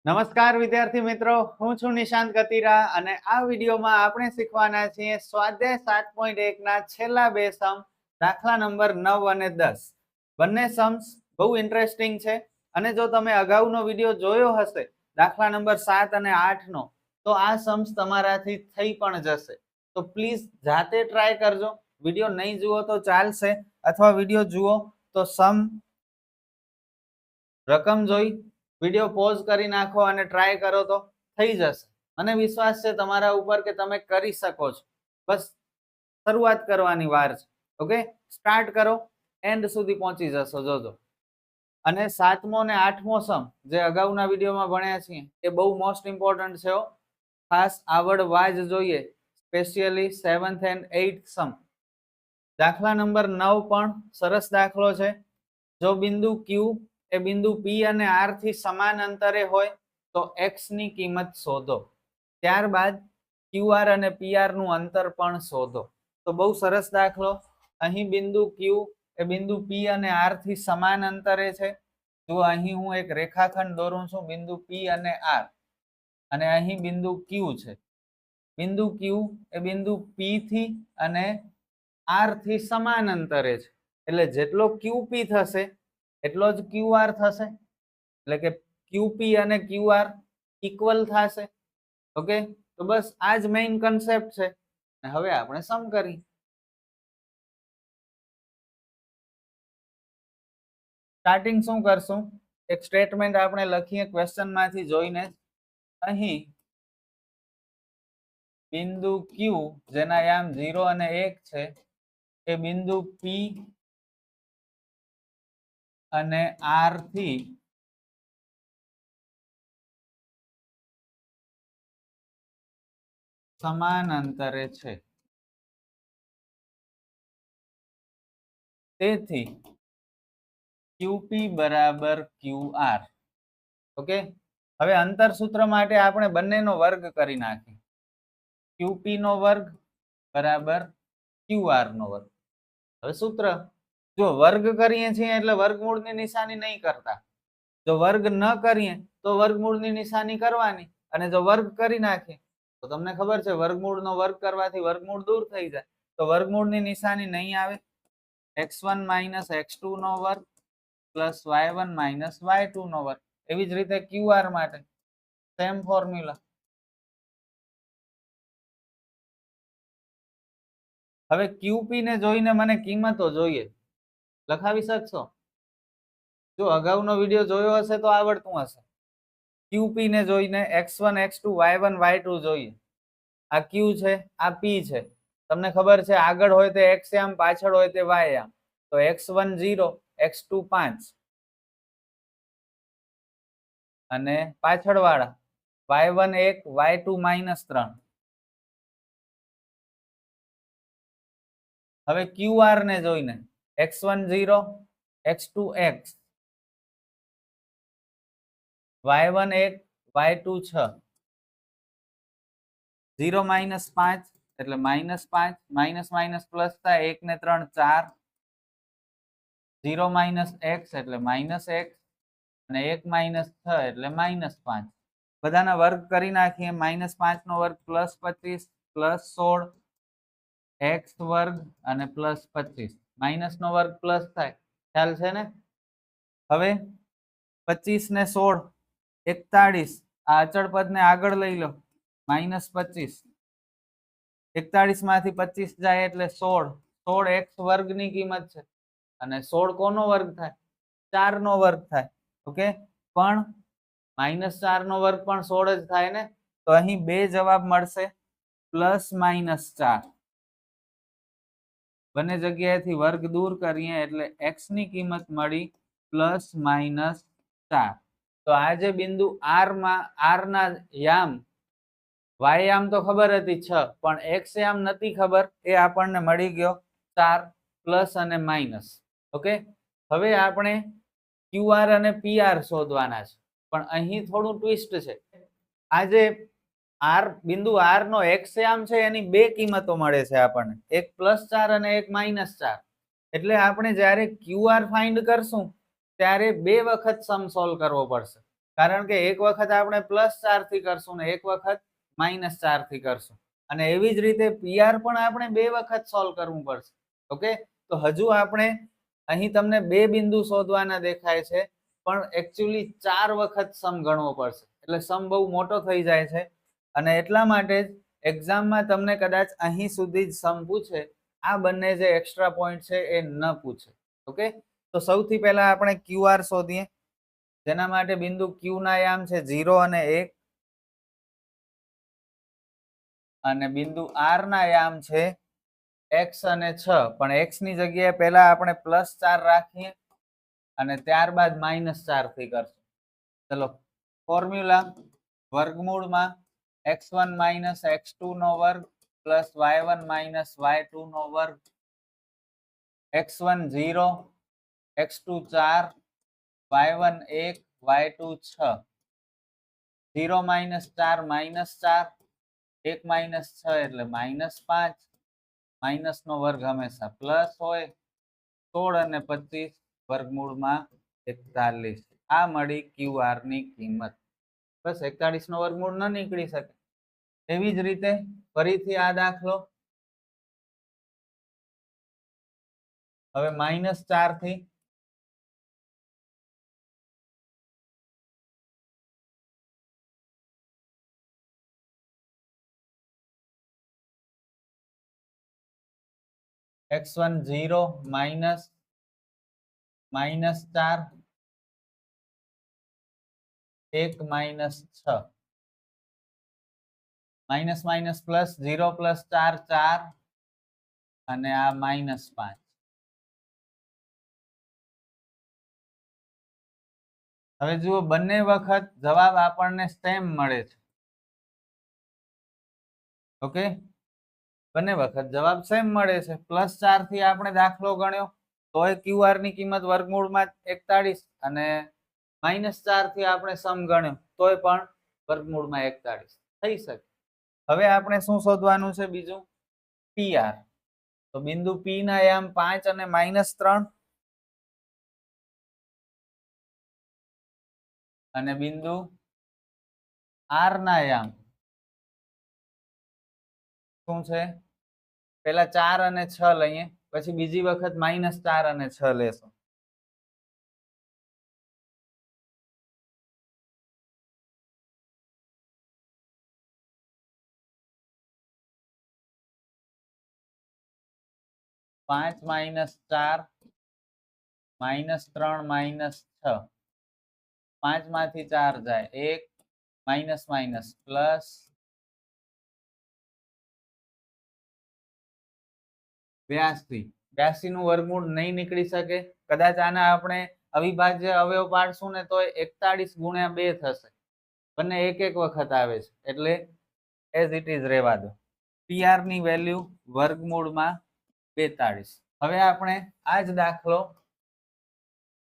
નમસ્કાર વિદ્યાર્થી મિત્રો, હું છું નિશાંત કતીરા અને આ વિડીયોમાં આપણે શીખવાના છીએ સ્વાધ્યાય 7.1 ના છેલ્લા બે સમ દાખલા નંબર 9 અને 10. બંને સમ્સ બહુ ઇન્ટરેસ્ટિંગ છે અને જો તમે અગાઉનો વિડીયો જોયો હશે દાખલા નંબર 7 અને 8 નો, તો આ સમ્સ તમારાથી થઈ પણ જશે. તો પ્લીઝ જાતે ટ્રાય કરજો. વિડીયો નહીં જુઓ તો ચાલશે, અથવા વિડીયો જુઓ તો સમ રકમ જોઈ વિડીયો પોઝ કરી નાખો અને ટ્રાય કરો તો થઈ જશે. મને વિશ્વાસ છે તમારા ઉપર કે તમે કરી શકો છો. બસ શરૂઆત કરવાની વાર છે. ઓકે, સ્ટાર્ટ કરો, એન્ડ સુધી પહોંચી જશો જોજો. અને 7મો ને 8મો સમ જે અગાઉના વિડીયોમાં ભણ્યા છીએ એ બહુ મોસ્ટ ઇમ્પોર્ટન્ટ છે. ખાસ આવડવા જ જોઈએ, સ્પેશિયલી 7th and 8th સમ. દાખલા નંબર 9 પણ સરસ દાખલો છે. જો બિંદુ Q એ બિંદુ P અને R થી સમાન અંતરે હોય તો x ની કિંમત શોધો. ત્યારબાદ QR અને PR નું અંતર પણ શોધો. તો બહુ સરસ દાખલો. અહીં બિંદુ Q એ બિંદુ P અને R થી સમાન અંતરે છે. જો અહીં હું એક રેખાખંડ દોરું છું, બિંદુ P અને R, અને અહીં બિંદુ Q છે. બિંદુ Q એ બિંદુ P થી અને R થી સમાન અંતરે છે, એટલે જેટલો QP થશે એટલો જ QR થશે. એટલે કે QP અને QR ઇક્વલ થશે. ઓકે, તો બસ આ જ મેઇન કન્સેપ્ટ છે. હવે આપણે સમ કરી. સ્ટાર્ટિંગ શું કરશું, એક સ્ટેટમેન્ટ આપણે લખીએ ક્વેશ્ચન માંથી જોઈને. અહીં બિંદુ Q જેના યામ 0 અને 1 છે એ બિંદુ P અને R થી સમાન અંતરે છે. તેથી QP બરાબર QR. ઓકે, હવે અંતર સૂત્ર માટે આપણે બંનેનો વર્ગ કરી નાખીએ. QP નો વર્ગ બરાબર QR નો વર્ગ. હવે સૂત્ર, જો વર્ગ કરીએ છીએ એટલે વર્ગમૂળની નિશાની નહીં કરતા. જો વર્ગ ન કરીએ તો વર્ગમૂળની નિશાની કરવાની, અને જો વર્ગ કરી નાખીએ તો તમને ખબર છે વર્ગમૂળનો વર્ગ કરવાથી વર્ગમૂળ દૂર થઈ જાય, તો વર્ગમૂળની નિશાની નહીં આવે. x1 - x2 નો વર્ગ પ્લસ y1 - y2 નો વર્ગ. એવી જ રીતે QR માટે સેમ ફોર્મ્યુલા. હવે QP ને જોઈને મને કિંમતો જોઈએ. લખાવી શકશો? જો અગાઉનો વિડીયો જોયો હશે તો આવડતું હશે. QP ને જોઈને x1 x2 y1 y2 જોઈએ. આ Q છે, આ P છે. તમને ખબર છે આગળ હોય તે x યામ, પાછળ હોય તે y યામ. તો x1 0, x2 5, અને પાછળ વાળા y1 1, y2 -3. હવે QR ને જોઈને x1 0, x2 x, y1 1, y2 6. 0 - 5 એટલે -5, માઇનસ માઇનસ પ્લસ થાય, 1 ને 3 4. 0 - x એટલે -x, અને 1 - 6 એટલે -5. બધાના વર્ગ કરી નાખીએ. -5 નો વર્ગ પ્લસ 25 પ્લસ 16 x વર્ગ અને પ્લસ 25. માઇનસ નો વર્ગ પ્લસ થાય, ખ્યાલ છે ને? હવે 25 ને 16 41. આ અચળ પદને આગળ લઈ લો, -25. 41 માંથી 25 જાય એટલે 16. 16 x વર્ગની કિંમત છે, અને 16 કોનો વર્ગ થાય? 4 નો વર્ગ થાય. ઓકે, પણ -4 નો વર્ગ પણ 16 જ થાય ને. તો અહીં બે જવાબ મળશે, પ્લસ -4. બંને જગ્યાએથી વર્ગ દૂર કરીએ એટલે x ની કિંમત મળી પ્લસ -4. તો આ જે બિંદુ R માં R ના યામ, y યામ તો ખબર હતી 6, પણ x યામ નથી ખબર, એ આપણને મળી ગયો 4, પ્લસ અને માઇનસ. ઓકે, હવે આપણે QR અને PR શોધવાના છે. પણ અહીં થોડું ટ્વિસ્ટ છે. આ જે R બિંદુ R નો x યામ છે એની બે કિંમતો મળે છે આપણને, એક +4 અને એક -4. એટલે આપણે જ્યારે QR ફાઇન્ડ કરશું ત્યારે બે વખત સમ સોલ્વ કરવો પડશે. કારણ કે એક વખત આપણે +4 થી કરશું ને એક વખત -4 થી કરશું અને એવી જ રીતે PR પણ આપણે 2 વખત સોલ્વ કરવું પડશે. ઓકે, તો હજુ આપણે અહીં તમને 2 બિંદુ શોધવાના દેખાય છે પણ એકચ્યુઅલી 4 વખત સમ ગણવો પડશે એટલે સમ બહુ મોટો થઈ જાય છે અને એટલા માટે જ એક્ઝામમાં તમને કદાચ અહીં સુધી જ સમ પૂછે, આ બંને જે એક્સ્ટ્રા પોઈન્ટ છે એ ન પૂછે. ઓકે, તો સૌથી પહેલા આપણે QR શોધીએ, જેના માટે બિંદુ Q ના યામ છે 0 અને 1 અને બિંદુ R ના યામ છે x અને 6, પણ x ની જગ્યાએ પહેલા આપણે +4 રાખીએ અને ત્યારબાદ -4 થી કરશું. ચલો, ફોર્મ્યુલા વર્ગમૂળમાં x1 - x2 નો વર્ગ પ્લસ y1 - y2 નો વર્ગ, x1 0, x2 4, y1 1, y2 6, 0 - 4 -4, 1 - 6 એટલે -5, માઇનસ નો વર્ગ હંમેશા પ્લસ હોય, 16 અને 25 વર્ગમૂળમાં 41. આ મળી QR ની કિંમત. બસ 41 નો વર્ગમૂળ ન નીકળી શકે. એવી જ રીતે ફરીથી આ દાખલો, હવે -4 થી x1 0 -4 1 -6, માઇનસ માઇનસ પ્લસ 0 + 4 4 અને આ -5. હવે જુઓ, બંને વખત જવાબ આપણને સેમ મળે છે. ઓકે, બંને વખત જવાબ સેમ મળે છે. +4 થી આપણે દાખલો ગણ્યો તોય QR ની કિંમત વર્ગમૂળમાં 41 અને -4 થી આપણે સમ ગણ્યો તોય પણ વર્ગમૂળમાં 41 થઈ શકે. હવે આપણે શું શોધવાનું છે બીજું? PR. તો બિંદુ P ના યામ 5 અને -3 અને બિંદુ R ના યામ શું છે? પેલા 4 અને 6 લઈએ, પછી બીજી વખત -4 અને 6 લેશું. પાંચ -4 -3 -6, 5 માંથી 4 જાય 1, માઇનસ માઇનસ પ્લસ, બ્યાસી. 82 નું વર્ગમૂળ નહીં નીકળી શકે. કદાચ આના આપણે અવિભાજ્ય અવયવ પાડશું ને તો 41 × 2 થશે. બંને એક એક વખત આવે છે એટલે એઝ ઇટ ઇઝ રહેવા દો. PR ની વેલ્યુ વર્ગમૂળમાં 42. હવે આપણે આ જ દાખલો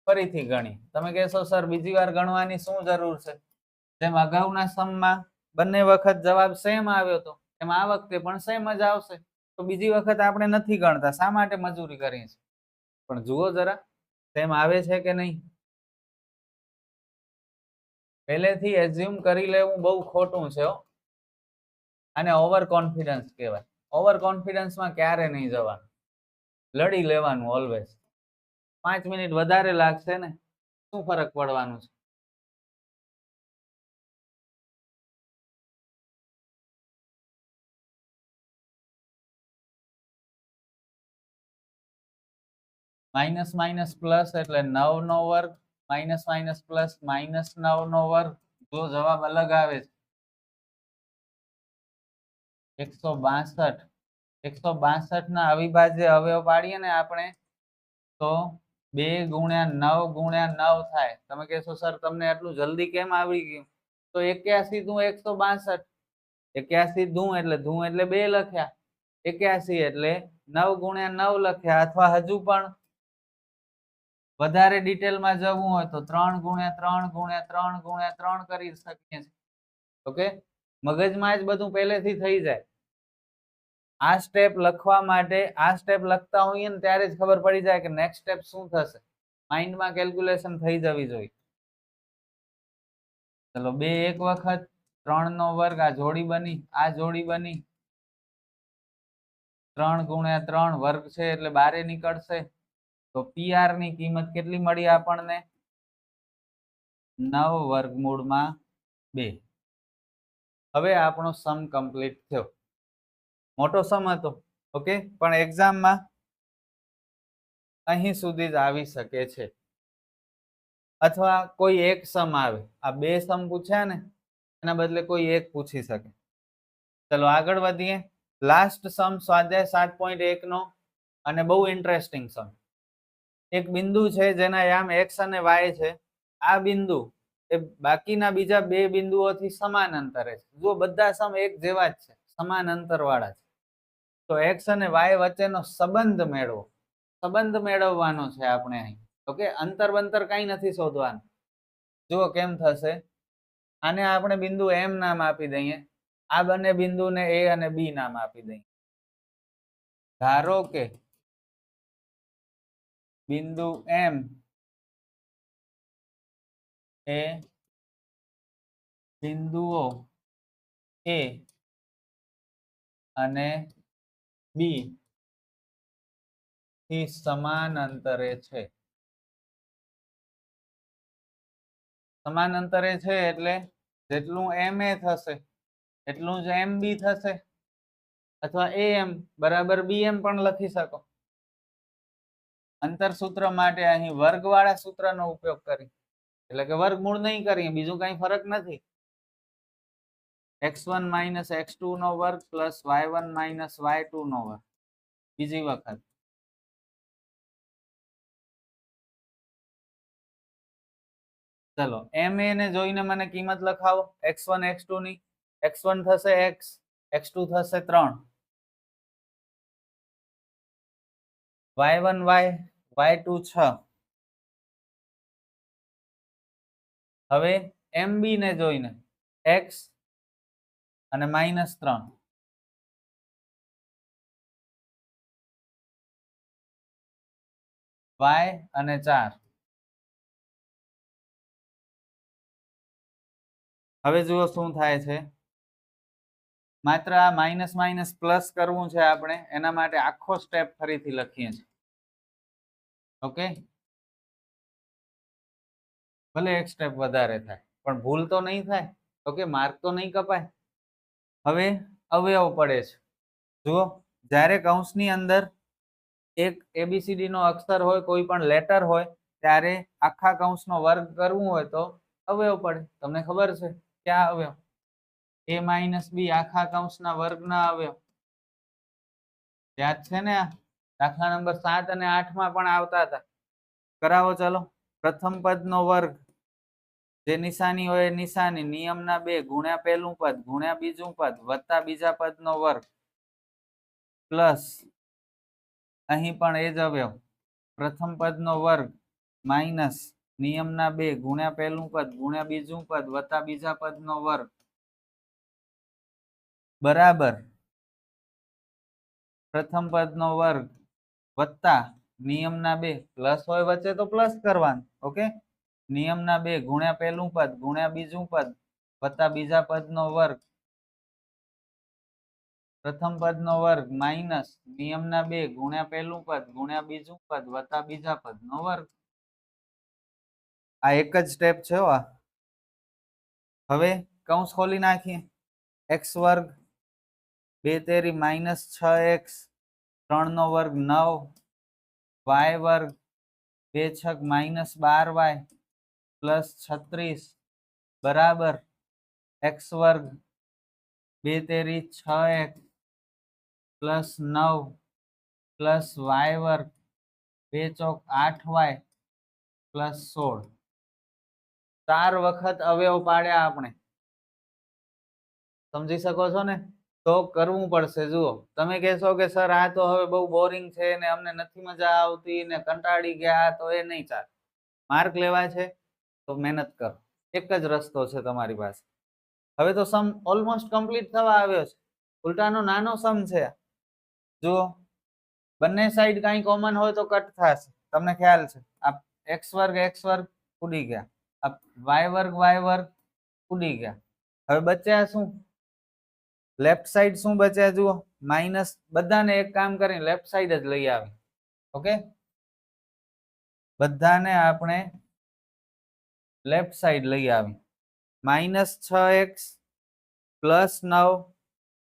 ફરીથી ગણી. તમે કહેશો સર બીજી વાર ગણવાની શું જરૂર છે? જેમ અગાઉના સમમાં બંને વખત જવાબ સેમ આવ્યો હતો એમ આ વખતે પણ સેમ જ આવશે. તો બીજી વખત આપણે નથી ગણતા. શા માટે મજૂરી કરીએ છીએ? પણ જુઓ જરા, સેમ આવે છે કે નહીં. પહેલેથી એઝ્યુમ કરી લેવું બહુ ખોટું છે. આને ઓવર કોન્ફિડન્સ કહેવાય. ઓવર કોન્ફિડન્સમાં ક્યારે નહીં જવાનું, લડી લેવાનું ઓલવેઝ. 5 મિનિટ વધારે લાગશે ને, શું ફરક પડવાનું છે? માઇનસ માઇનસ પ્લસ એટલે 9 નો વર્ગ, માઇનસ માઇનસ પ્લસ -9 નો વર્ગ. જો જવાબ અલગ આવે છે 162. 162 ના અવિભાજ્ય અવયવ પાડીએ ને આપણે તો 2 × 9 × 9 થાય. તમે કહેશો સર તમને આટલું જલ્દી કેમ આવડી ગયું? તો 81 દુ 162. 81 દુ એટલે 2 લખ્યા, 81 એટલે 9 × 9 લખ્યા. અથવા હજુ પણ વધારે ડિટેલમાં જવું હોય તો 3 × 3 × 3 × 3 કરી શકીએ છીએ. ઓકે, મગજમાં જ બધું પહેલેથી થઈ જાય. આ સ્ટેપ લખવા માટે આ સ્ટેપ લખતા હોઈએ ને ત્યારે જ ખબર પડી જાય કે નેક્સ્ટ સ્ટેપ શું થશે. માઇન્ડમાં કેલ્ક્યુલેશન થઈ જવી જોઈએ. ચલો 2 એક વખત, 3 નો વર્ગ, આ જોડી બની, આ જોડી બની, 3 ગુણ્યા 3 વર્ગ છે એટલે 12 નીકળશે. તો PR ની કિંમત કેટલી મળી આપણને? 9 વર્ગમૂળમાં 2. હવે આપણો સમ કમ્પ્લીટ થયો. મોટો સમ હતો, ઓકે, પણ એક્ઝામમાં અહીં સુધી જ આવી શકે છે, અથવા કોઈ એક સમ આવે. આ 2 સમ પૂછ્યા ને એના બદલે કોઈ એક પૂછી શકે. ચલો આગળ વધીએ. લાસ્ટ સમ સ્વાધ્યાય 7.1 નો, અને બહુ ઇન્ટરેસ્ટિંગ સમ. એક બિંદુ છે જેના યામ x અને y છે. આ બિંદુ એ બાકીના બીજા 2 બિંદુઓથી સમાન અંતરે છે. જો બધા સમ એક જેવા જ છે, સમાન અંતર વાળા છે. તો x અને y વચ્ચેનો સંબંધ મેળવો. સંબંધ મેળવવાનો છે આપણે અહીં, ઓકે. અંતર બંતર કઈ નથી શોધવાનું. જુઓ કેમ થશે. આને આપણે બિંદુ m નામ આપી દઈએ, આ બંને બિંદુને a અને b નામ આપી દઈએ. ધારો કે બિંદુ m એ બિંદુઓ a અને b થી સમાન અંતરે છે. સમાન અંતરે છે એટલે જેટલું ma થશે એટલું જ mb થશે, અથવા am બરાબર bm પણ લખી શકો. અંતર સૂત્ર માટે અહીં વર્ગવાળા સૂત્રનો ઉપયોગ કરી, એટલે કે વર્ગમૂળ નહીં કરીએ, બીજું કઈ ફરક નથી. x1 - x2 નો વર્ગ પ્લસ y1 - y2 નો વર્ગ. બીજી વખત ચલો ma ને જોઈને મને કિંમત લખાવો x1 x2 ની. x1 થશે x, x2 થશે 3, y1 y, y2 6. હવે mb ને જોઈને x અને -3, y અને 4. હવે જુઓ શું થાય છે. માત્ર આ માઇનસ માઇનસ પ્લસ કરવું છે આપણે, એના માટે આખો સ્ટેપ ફરીથી લખીએ છીએ, ઓકે. ભલે એક સ્ટેપ વધારે થાય પણ ભૂલ તો નહીં થાય, ઓકે. માર્ક તો નહીં કપાય. હવે અવયવ પડે છે. જુઓ, જ્યારે કૌંસની અંદર એક ABCD નો અક્ષર હોય, કોઈ પણ લેટર હોય, ત્યારે આખા કૌંસનો વર્ગ કરવું હોય તો અવયવ પડે. તમને ખબર છે ક્યાં અવયવ? a - b આખા કૌંસના વર્ગના અવયવ. યાદ છે ને? આ દાખલા નંબર 7 અને 8 માં પણ આવતા હતા. કરાવો ચલો. પ્રથમ પદનો વર્ગ, જે નિશાની હોય એ નિશાની, નિયમના 2 ગુણ્યા પહેલું પદ ગુણ્યા બીજું પદ વત્તા બીજા પદનો વર્ગ, પ્લસ અહીં પણ એ જ અવયવ, પ્રથમ પદનો વર્ગ માઇનસ નિયમના 2 ગુણ્યા પહેલું પદ ગુણ્યા બીજું પદ વત્તા બીજા પદનો વર્ગ, બરાબર પ્રથમ પદનો વર્ગ વત્તા નિયમના 2, પ્લસ હોય વચ્ચે તો પ્લસ કરવાનું, ઓકે. નિયમના 2 ગુણ્યા પહેલું પદ ગુણ્યા બીજું પદ વત્તા બીજા પદનો વર્ગ, પ્રથમ પદનો વર્ગ માઇનસ નિયમના 2 ગુણ્યા પહેલું પદ ગુણ્યા બીજું પદ વત્તા બીજા પદનો વર્ગ. આ એક જ સ્ટેપ છે. હવે કૌંસ ખોલી નાખીએ. x વર્ગ 2 તેરી -6x, 3 નો વર્ગ 9, y વર્ગ 2 છક -12y પ્લસ 36 બરાબર x વર્ગ 2 તેરી 6x પ્લસ 9 પ્લસ y વર્ગ 2 ચોક 8y પ્લસ 16. 4 વખત અવયવ પાડ્યા આપણે. સમજી શકો છો ને? તો કરવું પડશે. જુઓ, તમે કહેશો કે સર આ તો હવે બહુ બોરિંગ છે ને અમને નથી મજા આવતી ને કંટાળી ગયા, તો એ નહીં ચાલે. માર્ક લેવા છે તો મહેનત કરો. એક જ રસ્તો છે તમારી પાસે. હવે તો સમ ઓલમોસ્ટ કમ્પ્લીટ થવા આવ્યો છે. ઉલટાનો નાનો સમ છે. જુઓ, બંને સાઈડ કઈ કોમન હોય તો કટ થશે. તમને ખ્યાલ છે. આ x વર્ગ ઉડી ગયા, આ y વર્ગ ઉડી ગયા. હવે બચ્યા શું? લેફ્ટ સાઈડ શું બચ્યા જુઓ, માઇનસ. બધાને એક કામ કરીને લેફ્ટ સાઈડ જ લઈ આવે. ઓકે, બધાને આપણે લેફ્ટ સાઈડ લઈ આવી. -6x plus 9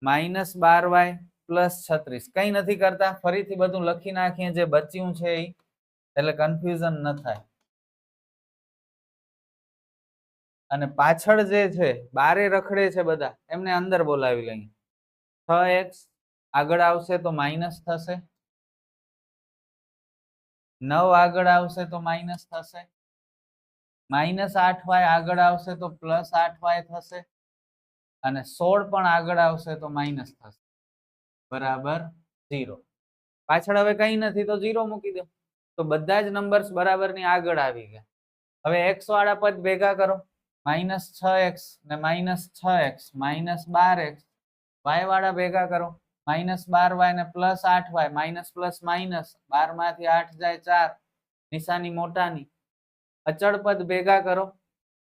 -12y plus 36. કઈ નથી કરતા, ફરીથી બધું લખી નાખીએ જે બચ્યું છે એ, એટલે કન્ફ્યુઝન ન થાય. અને પાછળ જે છે બારે રખડે છે બધા, એમને અંદર બોલાવી લઈએ. 6x આગળ આવશે તો માઇનસ થશે, 9 આગળ આવશે તો માઇનસ થશે, -8y આગળ આવશે તો +8y થશે, અને 16 પણ આગળ આવશે તો માઇનસ થશે, બરાબર 0. પાછળ હવે કઈ નથી તો 0 મૂકી દો, તો બધા જ નંબર્સ બરાબરની આગળ આવી ગયા. હવે x વાળા પદ ભેગા કરો, -6x ને -6x -12x. y વાળા ભેગા કરો, -12y ને +8y, માઇનસ પ્લસ માઇનસ, 12 માંથી 8 જાય 4, નિશાની મોટાની. અચળ પદ ભેગા કરો,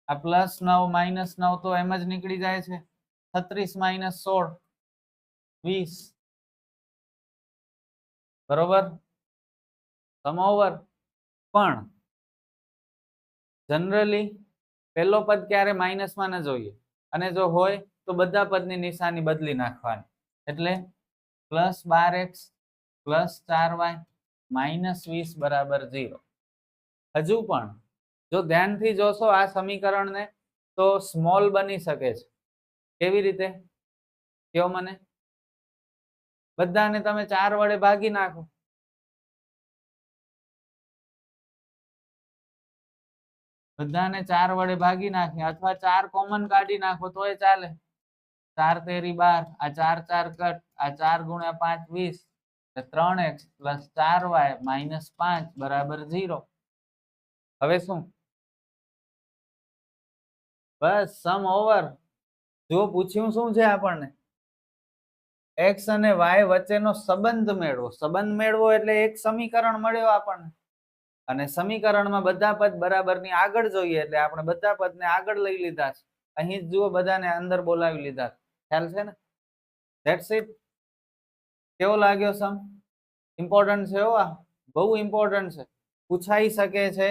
આ +9 -9 તો એમ જ નીકળી જાય છે. 36 - 16 20, બરોબર, સમ ઓવર. પણ જનરલી પહેલો પદ ક્યારે માઇનસમાં ન જોઈએ, અને જો હોય તો બધા પદની નિશાની બદલી નાખવાની. એટલે +12x +4y -20 બરાબર 0. હજુ પણ જો ધ્યાનથી જોશો આ સમીકરણને તો સ્મોલ બની શકે છે. કેવી રીતે કયો મને? બધાને તમે 4 વડે ભાગી નાખો, બધાને 4 વડે ભાગી નાખી, અથવા 4 કોમન કાઢી નાખો તોય ચાલે. 4 તેરી 12, આ 4 4 કટ, આ 4 ગુણ્યા 5 20, 3x + 4y -5 બરાબર 0. હવે શું? બસ સમ ઓવર. જો પૂછ્યું શું છે આપણને? x અને y વચ્ચેનો સંબંધ મેળવો. સંબંધ મેળવો એટલે એક સમીકરણ મળ્યો આપણને, અને સમીકરણમાં બધા પદ બરાબરની આગળ જોઈએ એટલે આપણે બધા પદને આગળ લઈ લીધા છે. અહીં જ જુઓ, બધાને અંદર બોલાવી લીધા. ખ્યાલ છે ને? That's it. કેવો લાગ્યો સમ? ઇમ્પોર્ટન્ટ છે હો, આ બહુ ઇમ્પોર્ટન્ટ છે, પૂછાઈ શકે છે.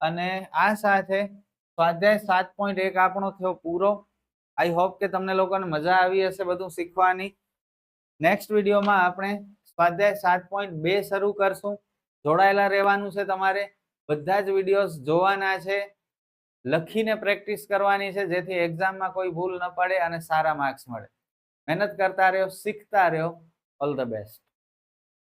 અને આ સાથે સ્વાધ્યાય 7.1 આપણો થયો પૂરો. આઈ હોપ કે તમને લોકોને મજા આવી હશે બધું શીખવાની. નેક્સ્ટ વિડીયોમાં આપણે સ્વાધ્યાય 7.2 શરૂ કરશું. જોડાયેલા રહેવાનું છે તમારે. બધા જ વિડીયોઝ જોવાના છે, લખીને પ્રેક્ટિસ કરવાની છે, જેથી એક્ઝામમાં કોઈ ભૂલ ન પડે અને સારા માર્ક્સ મળે. મહેનત કરતા રહ્યો, શીખતા રહ્યો. All the best.